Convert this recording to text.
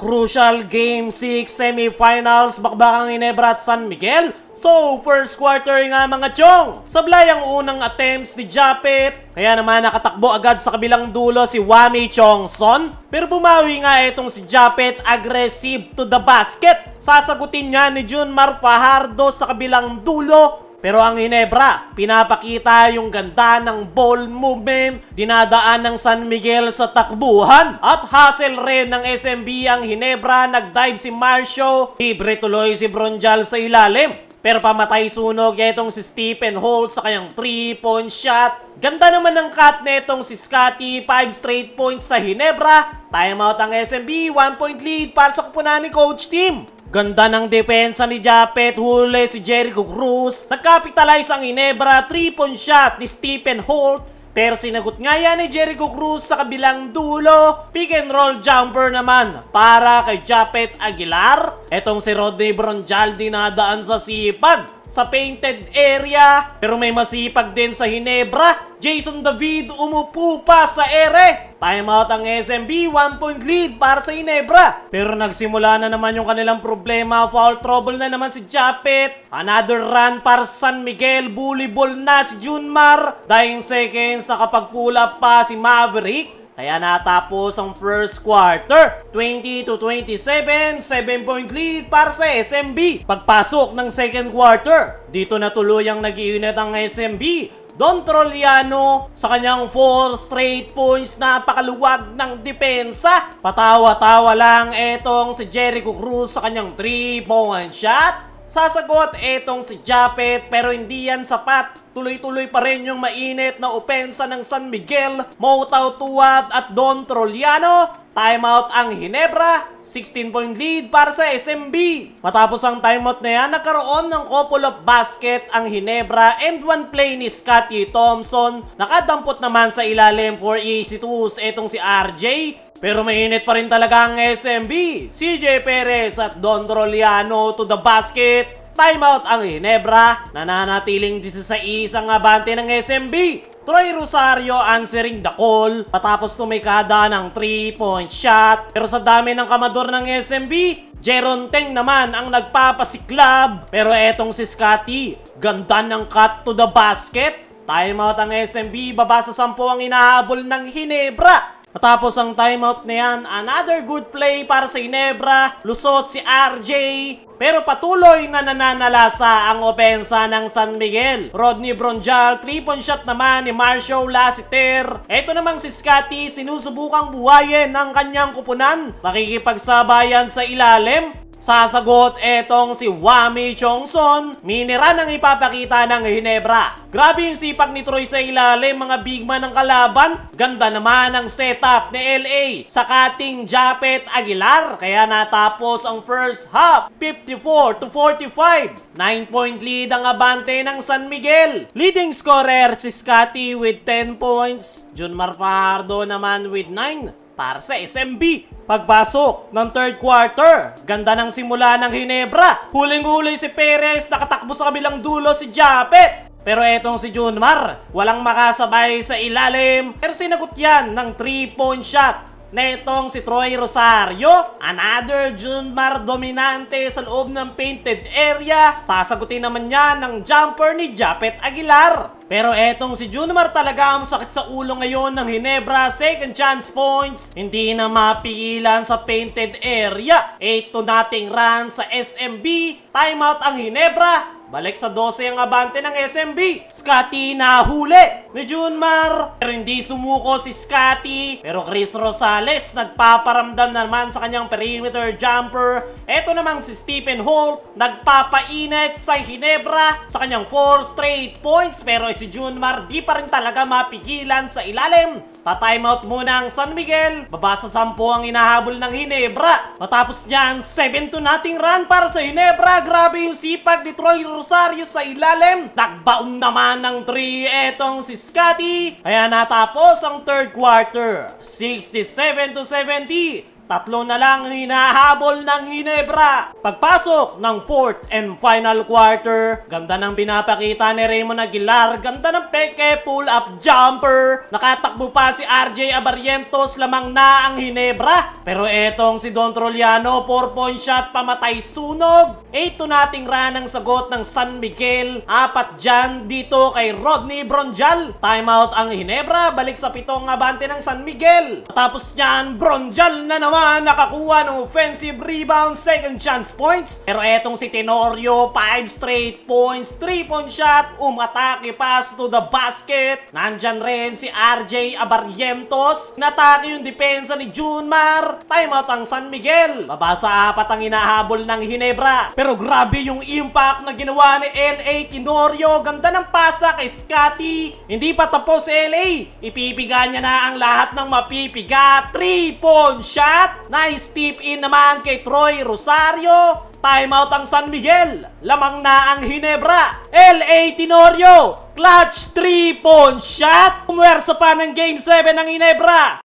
Crucial Game 6 Semifinals, bakbakang Ginebra at San Miguel. So, first quarter nga mga chong. Sablay ang unang attempts ni Japet. Kaya naman nakatakbo agad sa kabilang dulo si Wami Chongson. Pero bumawi nga itong si Japet, aggressive to the basket. Sasagutin niya ni Junmar Fajardo sa kabilang dulo. Pero ang Ginebra, pinapakita yung ganda ng ball movement, dinadaan ng San Miguel sa takbuhan. At hustle rin ng SMB ang Ginebra, nag-dive si Marcio, libre tuloy si Bronjal sa ilalim. Pero pamatay sunog itong si Stephen Holt sa kanyang 3-point shot. Ganda naman ng cut netong si Scotty, 5 straight points sa Ginebra. Timeout ang SMB, 1-point lead para sa kupunan ni Coach Tim. Ganda ng depensa ni Japet, huli si Jericho Cruz. Nag-capitalize ang Ginebra, 3-point shot ni Stephen Holt. Pero sinagot nga yan ni Jericho Cruz sa kabilang dulo. Pick and roll jumper naman para kay Japet Aguilar. Etong si Rodney Bronjal dinadaan sa sipag sa painted area. Pero may masipag din sa Ginebra. Jason David umupo pa sa ere. Timeout ang SMB, 1-point lead para sa Ginebra. Pero nagsimula na naman yung kanilang problema. Foul trouble na naman si Japet. Another run para sa San Miguel. Bully ball na si Junmar. Dying seconds, nakapag-pull up pa si Maverick. Kaya natapos ang first quarter. 20-27, 7-point lead para sa SMB. Pagpasok ng second quarter, dito na tuluyang nag-iinit ang SMB. Don Troliano sa kanyang 4 straight points, napakaluwag ng depensa. Patawa-tawa lang etong si Jericho Cruz sa kanyang 3-point shot. Sasagot etong si Japet pero hindi yan sapat. Tuloy-tuloy pa rin yung mainit na opensa ng San Miguel, Moutaw Tuwad at Don Troliano. Timeout ang Ginebra, 16-point lead para sa SMB. Matapos ang timeout na yan, nagkaroon ng couple of basket ang Ginebra and one play ni Scotty Thompson. Nakadampot naman sa ilalim for easy twos etong si RJ. Pero mainit pa rin talaga ang SMB. CJ Perez at Don Troliano to the basket. Timeout ang Ginebra. Nananatiling 16 ang abante ng SMB. Troy Rosario answering the call. Patapos tumikada ng 3-point shot. Pero sa dami ng kamador ng SMB, Jeron Teng naman ang nagpapasiklab. Pero etong si Scotty, ganda ng cut to the basket. Timeout ang SMB. Baba sa 10 ang inahabol ng Ginebra. Matapos ang timeout na yan, another good play para sa Ginebra. Lusot si RJ. Pero patuloy na nananalasa ang opensa ng San Miguel. Rodney Bronjal, 3-point shot naman ni Marcio Lassiter. Ito namang si Scotty, sinusubukang buhayin ng kanyang kupunan. Nakikipagsabayan sa ilalim. Sasagot etong si Wami Chongson. Minira nang ipapakita ng Ginebra. Grabe yung sipag ni Troy sa ilalim, mga big man ng kalaban. Ganda naman ang setup ni LA sa cutting Japet Aguilar. Kaya natapos ang first half, 54-45. 9-point lead ang abante ng San Miguel. Leading scorer si Scotty with 10 points. Junmar Fajardo naman with 9 para sa SMB. Pagpasok ng third quarter, ganda ng simula ng Ginebra. Huling-huli si Perez, nakatakbo sa kabilang dulo si Japet. Pero etong si Junmar, walang makasabay sa ilalim. Pero sinagot yan ng 3-point shot netong si Troy Rosario. Another Junmar dominante sa loob ng painted area. Sasagutin naman niya ng jumper ni Japet Aguilar. Pero etong si Junmar talaga ang sakit sa ulo ngayon ng Ginebra. Second chance points, hindi na mapigilan sa painted area. 8-0 run sa SMB. Timeout ang Ginebra. Balik sa 12 ang abante ng SMB. Scotty nahuli ni Junmar. Pero hindi sumuko si Scotty. Pero Chris Rosales nagpaparamdam naman sa kanyang perimeter jumper. Eto namang si Stephen Holt nagpapainit sa Ginebra sa kanyang 4 straight points. Pero si Junmar di pa rin talaga mapigilan sa ilalim. Ta-timeout muna ang San Miguel. Baba sa 10 ang inahabol ng Ginebra. Matapos niyan, 7-0 run para sa Ginebra. Grabe yung sipag ni Troy Rosario sa ilalim. Nagbaon naman ng 3 etong si Scotty. Kaya natapos ang third quarter, 67-70. tatlo na lang hinahabol ng Ginebra. Pagpasok ng 4th and final quarter, ganda ng pinapakita ni Raymond Aguilar, ganda ng peke pull-up jumper. Nakatakbo pa si RJ Abarrientos, lamang na ang Ginebra. Pero etong si Don Troliano, 4-point shot, pamatay sunog. 8 nating run ang sagot ng San Miguel. 4 dyan dito kay Rodney Bronjal. Timeout ang Ginebra, balik sa 7 abante ng San Miguel. Tapos niyan, Bronjal na naman nakakuha ng offensive rebound, second chance points. Pero etong si Tenorio, 5 straight points, 3-point shot, umatake pass to the basket. Nandyan rin si RJ Abarrientos. Natake yung depensa ni Junmar. Timeout ang San Miguel. Baba sa 4 ang hinahabol ng Ginebra. Pero grabe yung impact na ginawa ni LA Tenorio. Ganda ng pasa kay Scotty. Hindi pa tapos si LA. Ipipiga niya na ang lahat ng mapipiga. 3-point shot. Nice tip in naman kay Troy Rosario. Timeout ang San Miguel. Lamang na ang Ginebra. LA Tenorio, clutch 3-point shot. Pumwersa pa ng Game 7 ng Ginebra.